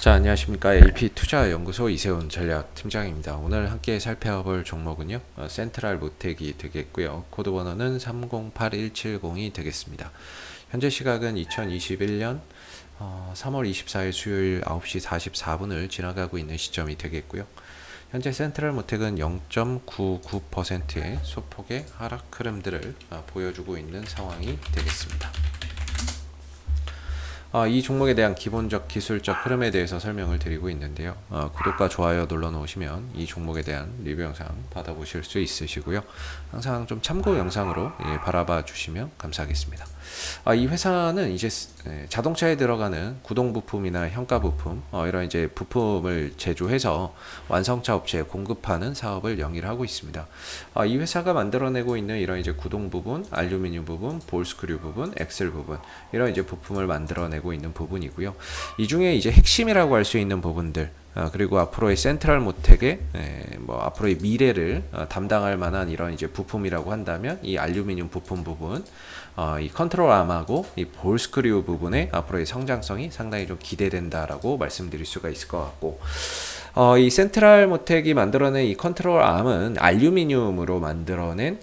자, 안녕하십니까. LP투자연구소 이세훈 전략팀장입니다. 오늘 함께 살펴볼 종목은요, 센트럴 모텍이 되겠고요. 코드 번호는 308170이 되겠습니다. 현재 시각은 2021년 3월 24일 수요일 9시 44분을 지나가고 있는 시점이 되겠고요. 현재 센트럴 모텍은 0.99%의 소폭의 하락 흐름들을 보여주고 있는 상황이 되겠습니다. 이 종목에 대한 기본적 기술적 흐름에 대해서 설명을 드리고 있는데요. 구독과 좋아요 눌러 놓으시면 이 종목에 대한 리뷰 영상 받아보실 수 있으시고요. 항상 좀 참고 영상으로 바라봐 주시면 감사하겠습니다. 이 회사는 이제 자동차에 들어가는 구동 부품이나 현가 부품, 이런 이제 부품을 제조해서 완성차 업체에 공급하는 사업을 영위를 하고 있습니다. 이 회사가 만들어내고 있는 이런 이제 구동 부분, 알루미늄 부분, 볼 스크류 부분, 엑셀 부분, 이런 이제 부품을 만들어내고 있는 부분이고요. 이 중에 이제 핵심이라고 할 수 있는 부분들, 그리고 앞으로의 센트럴 모텍의 앞으로의 미래를 담당할 만한 이런 이제 부품이라고 한다면 이 알루미늄 부품 부분, 이 컨트롤 암하고 이 볼 스크류 부분의 앞으로의 성장성이 상당히 좀 기대된다라고 말씀드릴 수가 있을 것 같고, 이 센트럴 모텍이 만들어낸 이 컨트롤 암은 알루미늄으로 만들어낸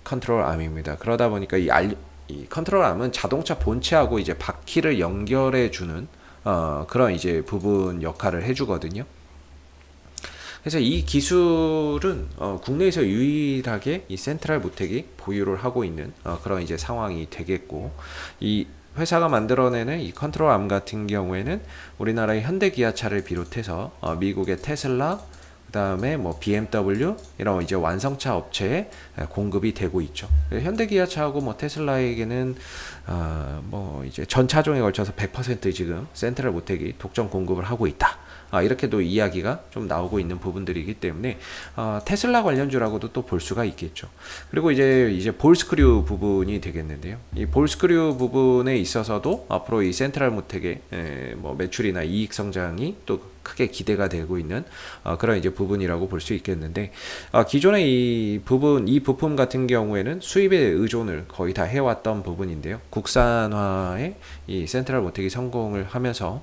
컨트롤 암입니다. 그러다 보니까 이 컨트롤 암은 자동차 본체하고 이제 바퀴를 연결해 주는 그런 이제 부분 역할을 해주거든요. 그래서 이 기술은 국내에서 유일하게 이 센트럴 모텍이 보유를 하고 있는 그런 이제 상황이 되겠고, 이 회사가 만들어내는 이 컨트롤 암 같은 경우에는 우리나라의 현대기아차를 비롯해서 미국의 테슬라, 그다음에 뭐 BMW 이런 이제 완성차 업체에 공급이 되고 있죠. 현대기아차하고 뭐 테슬라에게는 뭐 이제 전 차종에 걸쳐서 100% 지금 센트럴 모텍이 독점 공급을 하고 있다. 이렇게도 이야기가 좀 나오고 있는 부분들이기 때문에 테슬라 관련주라고도 또 볼 수가 있겠죠. 그리고 이제 볼 스크류 부분이 되겠는데요. 이 볼 스크류 부분에 있어서도 앞으로 이 센트럴 모텍의 뭐 매출이나 이익 성장이 또 크게 기대가 되고 있는 그런 이제 부분이라고 볼 수 있겠는데, 기존의 이 부품 같은 경우에는 수입에 의존을 거의 다 해왔던 부분인데요. 국산화에 이 센트럴 모텍이 성공을 하면서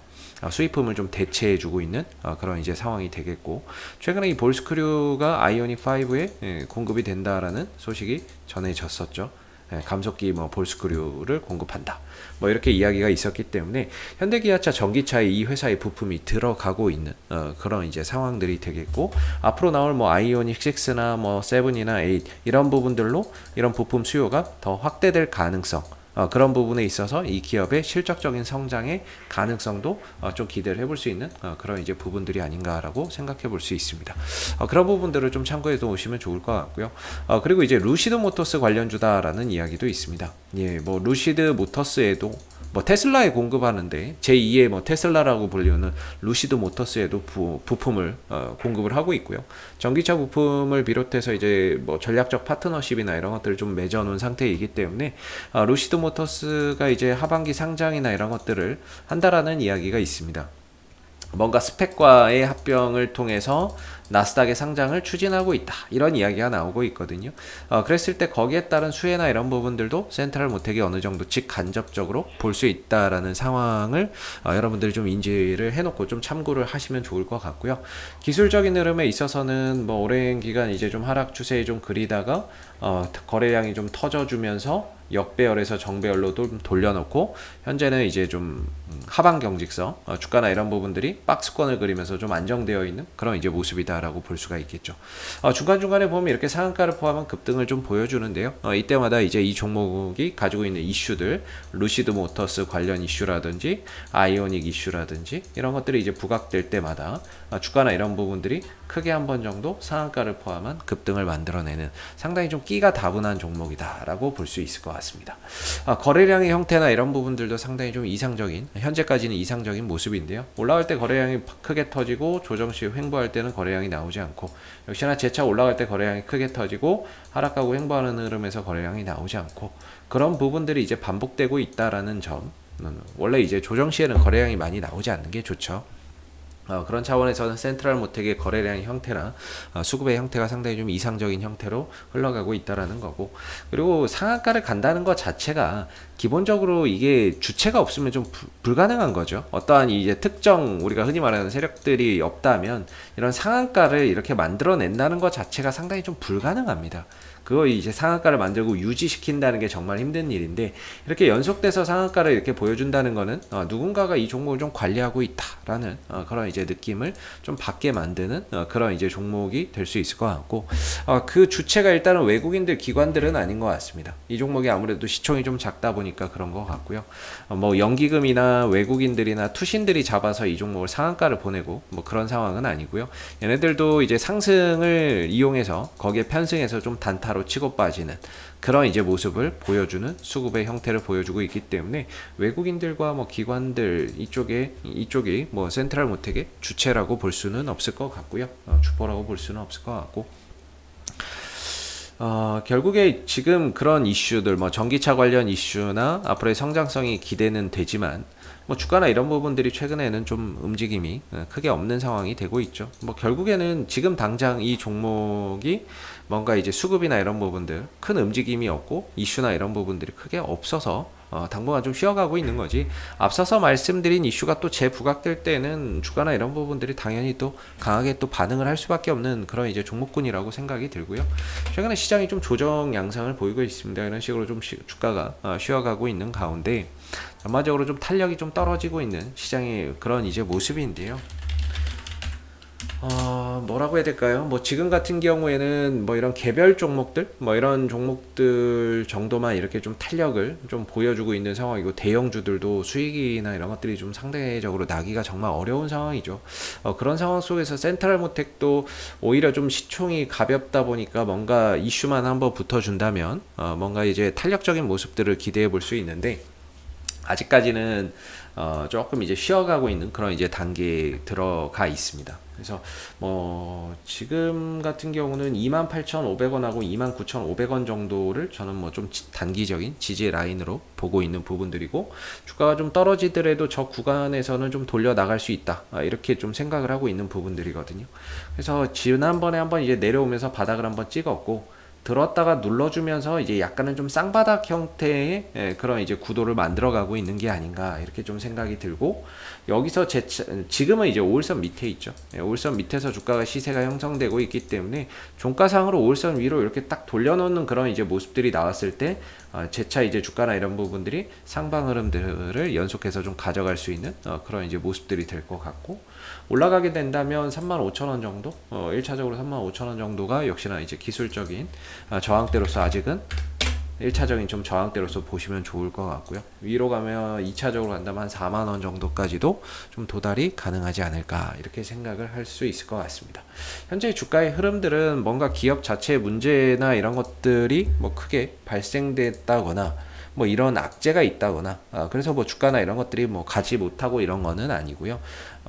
수입품을 좀 대체해주고 있는 그런 이제 상황이 되겠고, 최근에 이 볼 스크류가 아이오닉 5에 공급이 된다라는 소식이 전해졌었죠. 감속기 볼 스크류를 공급한다, 뭐 이렇게 이야기가 있었기 때문에 현대기아차 전기차에 이 회사의 부품이 들어가고 있는 그런 이제 상황들이 되겠고, 앞으로 나올 뭐 아이오닉 6나 뭐 7이나 8 이런 부분들로 이런 부품 수요가 더 확대될 가능성, 그런 부분에 있어서 이 기업의 실적적인 성장의 가능성도 좀 기대를 해볼 수 있는 그런 이제 부분들이 아닌가라고 생각해 볼 수 있습니다. 그런 부분들을 좀 참고해 두시면 좋을 것 같고요. 그리고 이제 루시드 모터스 관련주다라는 이야기도 있습니다. 예, 뭐 루시드 모터스에도 뭐 테슬라에 공급하는데 제2의 뭐 테슬라라고 불리는 루시드 모터스에도 부품을 공급을 하고 있고요. 전기차 부품을 비롯해서 이제 뭐 전략적 파트너십이나 이런 것들을 좀 맺어놓은 상태이기 때문에 루시드 모터스가 이제 하반기 상장이나 이런 것들을 한다라는 이야기가 있습니다. 뭔가 스펙과의 합병을 통해서 나스닥의 상장을 추진하고 있다, 이런 이야기가 나오고 있거든요. 그랬을 때 거기에 따른 수혜나 이런 부분들도 센트럴 모텍이 어느 정도 직간접적으로 볼 수 있다라는 상황을 여러분들이 좀 인지를 해놓고 좀 참고를 하시면 좋을 것 같고요. 기술적인 흐름에 있어서는 뭐 오랜 기간 이제 좀 하락 추세에 좀 그리다가 거래량이 좀 터져주면서 역배열에서 정배열로 좀 돌려놓고, 현재는 이제 좀 하방 경직성, 주가나 이런 부분들이 박스권을 그리면서 좀 안정되어 있는 그런 이제 모습이다라고 볼 수가 있겠죠. 중간중간에 보면 이렇게 상한가를 포함한 급등을 좀 보여주는데요. 이때마다 이제 이 종목이 가지고 있는 이슈들, 루시드 모터스 관련 이슈라든지 아이오닉 이슈라든지 이런 것들이 이제 부각될 때마다 주가나 이런 부분들이 크게 한 번 정도 상한가를 포함한 급등을 만들어내는 상당히 좀 끼가 다분한 종목이다라고 볼 수 있을 것 같습니다. 거래량의 형태나 이런 부분들도 상당히 좀 이상적인, 현재까지는 이상적인 모습인데요. 올라갈 때 거래량이 크게 터지고 조정 시 횡보할 때는 거래량이 나오지 않고, 역시나 재차 올라갈 때 거래량이 크게 터지고 하락하고 횡보하는 흐름에서 거래량이 나오지 않고, 그런 부분들이 이제 반복되고 있다라는 점, 원래 이제 조정 시에는 거래량이 많이 나오지 않는 게 좋죠. 그런 차원에서는 센트럴 모텍의 거래량 형태나 수급의 형태가 상당히 좀 이상적인 형태로 흘러가고 있다라는 거고, 그리고 상한가를 간다는 것 자체가 기본적으로 이게 주체가 없으면 좀 불가능한 거죠. 어떠한 이제 특정 우리가 흔히 말하는 세력들이 없다면 이런 상한가를 이렇게 만들어낸다는 것 자체가 상당히 좀 불가능합니다. 그거 이제 상한가를 만들고 유지시킨다는 게 정말 힘든 일인데, 이렇게 연속돼서 상한가를 이렇게 보여준다는 거는 누군가가 이 종목을 좀 관리하고 있다라는 그런 이제 느낌을 좀 받게 만드는 그런 이제 종목이 될 수 있을 것 같고, 그 주체가 일단은 외국인들 기관들은 아닌 것 같습니다. 이 종목이 아무래도 시총이 좀 작다 보니까 그런 것 같고요. 뭐 연기금이나 외국인들이나 투신들이 잡아서 이 종목을 상한가를 보내고 뭐 그런 상황은 아니고요. 얘네들도 이제 상승을 이용해서 거기에 편승해서 좀 단타로 치고 빠지는 그런 이제 모습을 보여주는 수급의 형태를 보여주고 있기 때문에 외국인들과 뭐 기관들 이쪽이 뭐 센트럴 모텍의 주체라고 볼 수는 없을 것 같고요. 주포라고 볼 수는 없을 것 같고, 결국에 지금 그런 이슈들, 뭐 전기차 관련 이슈나 앞으로의 성장성이 기대는 되지만, 뭐 주가나 이런 부분들이 최근에는 좀 움직임이 크게 없는 상황이 되고 있죠. 뭐 결국에는 지금 당장 이 종목이 뭔가 이제 수급이나 이런 부분들 큰 움직임이 없고 이슈나 이런 부분들이 크게 없어서 당분간 좀 쉬어가고 있는 거지, 앞서서 말씀드린 이슈가 또 재부각될 때는 주가나 이런 부분들이 당연히 또 강하게 또 반응을 할 수밖에 없는 그런 이제 종목군이라고 생각이 들고요. 최근에 시장이 좀 조정 양상을 보이고 있습니다. 이런 식으로 좀 주가가 쉬어가고 있는 가운데 전반적으로 좀 탄력이 좀 떨어지고 있는 시장의 그런 이제 모습인데요. 뭐라고 해야 될까요? 뭐 지금 같은 경우에는 뭐 이런 개별 종목들, 뭐 이런 종목들 정도만 이렇게 좀 탄력을 좀 보여주고 있는 상황이고, 대형주들도 수익이나 이런 것들이 좀 상대적으로 나기가 정말 어려운 상황이죠. 그런 상황 속에서 센트럴 모텍도 오히려 좀 시총이 가볍다 보니까 뭔가 이슈만 한번 붙어준다면 뭔가 이제 탄력적인 모습들을 기대해 볼 수 있는데, 아직까지는 조금 이제 쉬어가고 있는 그런 이제 단계에 들어가 있습니다. 그래서 뭐 지금 같은 경우는 28,500원하고 29,500원 정도를 저는 뭐 좀 단기적인 지지 라인으로 보고 있는 부분들이고, 주가가 좀 떨어지더라도 저 구간에서는 좀 돌려 나갈 수 있다, 이렇게 좀 생각을 하고 있는 부분들이거든요. 그래서 지난번에 한번 이제 내려오면서 바닥을 한번 찍었고, 들었다가 눌러주면서 이제 약간은 좀 쌍바닥 형태의 그런 이제 구도를 만들어가고 있는 게 아닌가, 이렇게 좀 생각이 들고, 여기서 지금은 이제 5일선 밑에 있죠. 5일선 밑에서 주가가 시세가 형성되고 있기 때문에 종가상으로 5일선 위로 이렇게 딱 돌려놓는 그런 이제 모습들이 나왔을 때 재차 이제 주가나 이런 부분들이 상방 흐름들을 연속해서 좀 가져갈 수 있는 그런 이제 모습들이 될 것 같고, 올라가게 된다면 35,000원 정도, 1차적으로 35,000원 정도가 역시나 이제 기술적인 저항대로서 아직은 1차적인 좀 저항대로서 보시면 좋을 것 같고요. 위로 가면 2차적으로 간다면 한 4만원 정도까지도 좀 도달이 가능하지 않을까, 이렇게 생각을 할 수 있을 것 같습니다. 현재 주가의 흐름들은 뭔가 기업 자체의 문제나 이런 것들이 뭐 크게 발생됐다거나 뭐 이런 악재가 있다거나 그래서 뭐 주가나 이런 것들이 뭐 가지 못하고 이런 거는 아니고요.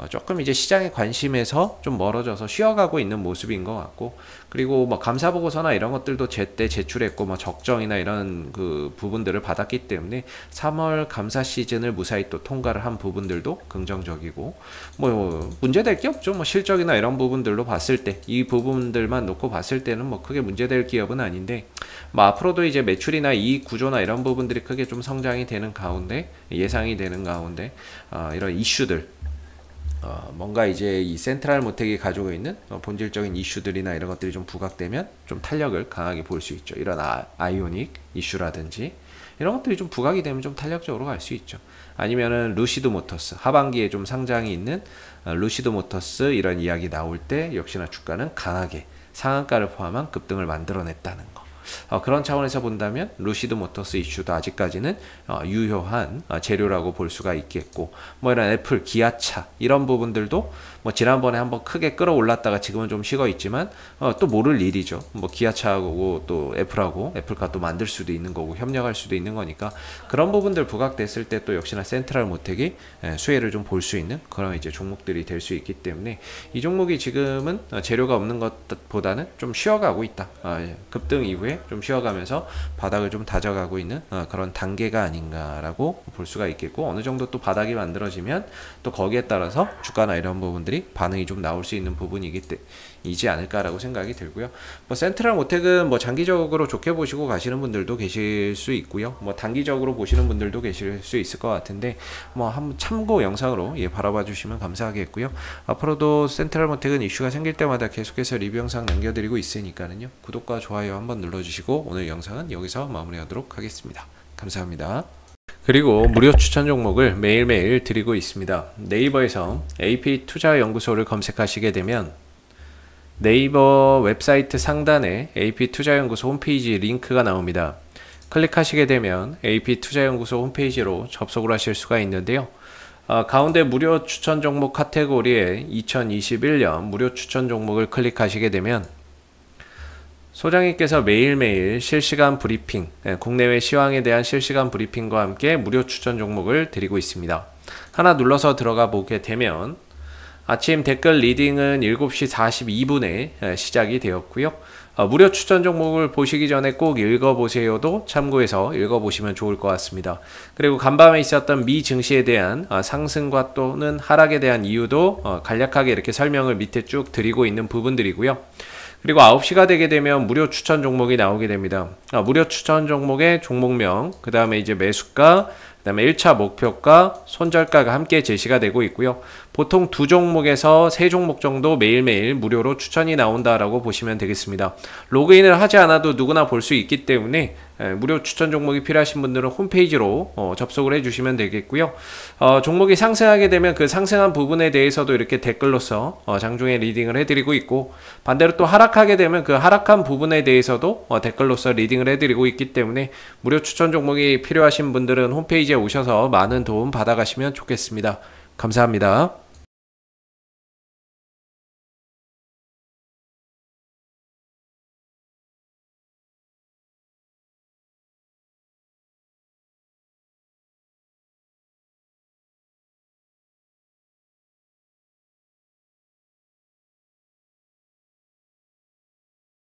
조금 이제 시장의 관심에서 좀 멀어져서 쉬어가고 있는 모습인 것 같고, 그리고 뭐 감사보고서나 이런 것들도 제때 제출했고 뭐 적정이나 이런 그 부분들을 받았기 때문에 3월 감사 시즌을 무사히 또 통과를 한 부분들도 긍정적이고, 뭐 문제될 게 없죠. 뭐 실적이나 이런 부분들로 봤을 때 이 부분들만 놓고 봤을 때는 뭐 크게 문제될 기업은 아닌데, 뭐 앞으로도 이제 매출이나 이익 구조나 이런 부분들이 크게 좀 성장이 되는 가운데, 예상이 되는 가운데 이런 이슈들, 뭔가 이제 이 센트럴 모텍이 가지고 있는 본질적인 이슈들이나 이런 것들이 좀 부각되면 좀 탄력을 강하게 볼 수 있죠. 이런 아이오닉 이슈라든지 이런 것들이 좀 부각이 되면 좀 탄력적으로 갈 수 있죠. 아니면은 루시드 모터스, 하반기에 좀 상장이 있는 루시드 모터스 이런 이야기 나올 때 역시나 주가는 강하게 상한가를 포함한 급등을 만들어냈다는 거. 그런 차원에서 본다면 루시드 모터스 이슈도 아직까지는 유효한 재료라고 볼 수가 있겠고, 뭐 이런 애플, 기아차 이런 부분들도 뭐 지난번에 한번 크게 끌어올랐다가 지금은 좀 식어 있지만 또 모를 일이죠. 뭐 기아차하고 또 애플하고 애플카 또 만들 수도 있는 거고 협력할 수도 있는 거니까, 그런 부분들 부각됐을 때 또 역시나 센트럴 모텍이 수혜를 좀 볼 수 있는 그런 이제 종목들이 될 수 있기 때문에, 이 종목이 지금은 재료가 없는 것보다는 좀 쉬어가고 있다. 급등 이후에 후에 좀 쉬어가면서 바닥을 좀 다져가고 있는 그런 단계가 아닌가라고 볼 수가 있겠고, 어느 정도 또 바닥이 만들어지면 또 거기에 따라서 주가나 이런 부분들이 반응이 좀 나올 수 있는 부분이지 않을까라고 생각이 들고요. 뭐 센트럴 모텍은 뭐 장기적으로 좋게 보시고 가시는 분들도 계실 수 있고요. 뭐 단기적으로 보시는 분들도 계실 수 있을 것 같은데, 뭐 한번 참고 영상으로 바라봐 주시면 감사하겠고요. 앞으로도 센트럴 모텍은 이슈가 생길 때마다 계속해서 리뷰 영상 남겨드리고 있으니까는요. 구독과 좋아요 한번 눌러주시고 오늘 영상은 여기서 마무리하도록 하겠습니다. 감사합니다. 그리고 무료 추천 종목을 매일매일 드리고 있습니다. 네이버에서 AP투자연구소를 검색하시게 되면 네이버 웹사이트 상단에 AP투자연구소 홈페이지 링크가 나옵니다. 클릭하시게 되면 AP투자연구소 홈페이지로 접속을 하실 수가 있는데요. 가운데 무료 추천 종목 카테고리에 2021년 무료 추천 종목을 클릭하시게 되면 소장님께서 매일매일 실시간 브리핑, 국내외 시황에 대한 실시간 브리핑과 함께 무료 추천 종목을 드리고 있습니다. 하나 눌러서 들어가 보게 되면 아침 댓글 리딩은 7시 42분에 시작이 되었고요. 무료 추천 종목을 보시기 전에 꼭 읽어보세요도 참고해서 읽어보시면 좋을 것 같습니다. 그리고 간밤에 있었던 미 증시에 대한 상승과 또는 하락에 대한 이유도 간략하게 이렇게 설명을 밑에 쭉 드리고 있는 부분들이고요. 그리고 9시가 되게 되면 무료 추천 종목이 나오게 됩니다. 무료 추천 종목의 종목명, 그 다음에 이제 매수가, 그 다음에 1차 목표가, 손절가가 함께 제시가 되고 있고요. 보통 2종목에서 3종목 정도 매일매일 무료로 추천이 나온다라고 보시면 되겠습니다. 로그인을 하지 않아도 누구나 볼 수 있기 때문에 무료 추천 종목이 필요하신 분들은 홈페이지로 접속을 해주시면 되겠고요. 종목이 상승하게 되면 그 상승한 부분에 대해서도 이렇게 댓글로서 장중에 리딩을 해드리고 있고, 반대로 또 하락하게 되면 그 하락한 부분에 대해서도 댓글로서 리딩을 해드리고 있기 때문에 무료 추천 종목이 필요하신 분들은 홈페이지에 오셔서 많은 도움 받아가시면 좋겠습니다. 감사합니다.